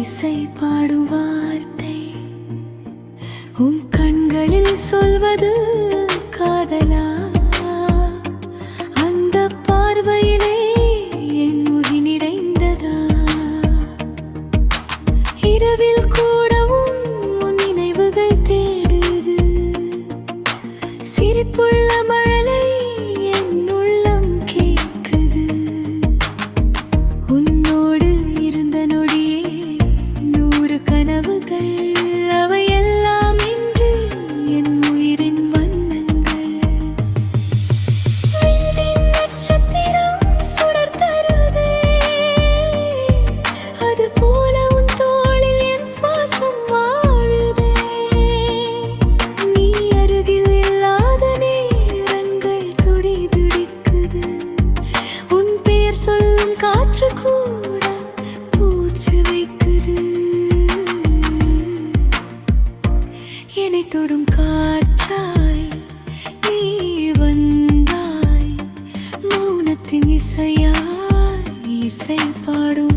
இசை பாடும் வார்த்தை உன் கண்களில் சொல்வது காதலா? அந்த பார்வையிலே என் மொழி நிறைந்ததா? இரவில் கூடவும் உன் நினைவுகள் தேடுது. சிரிப்புள்ள மழலை என் உள்ளம் கேட்குது. உன்னோடு இருந்த நொடியே 100 கனவுகள். அவையெல்லாம் இன்று என் உயிரின் வண்ணங்கள். விண்ணின் நட்சத்திரம் சுடர் தருதே, அது போல உன் தோளில் என் சுவாசம் வாழுதே. நீ அருகில் இல்லாத நேரங்கள் துடி துடிக்குது. உன் பெயர் சொல்லும் காற்று கூட பூச்சு வைக்குது. என்னை தொடும் காற்றாய் நீ வந்தாய். மௌனத்தின் இசையாய் இசை பாடும்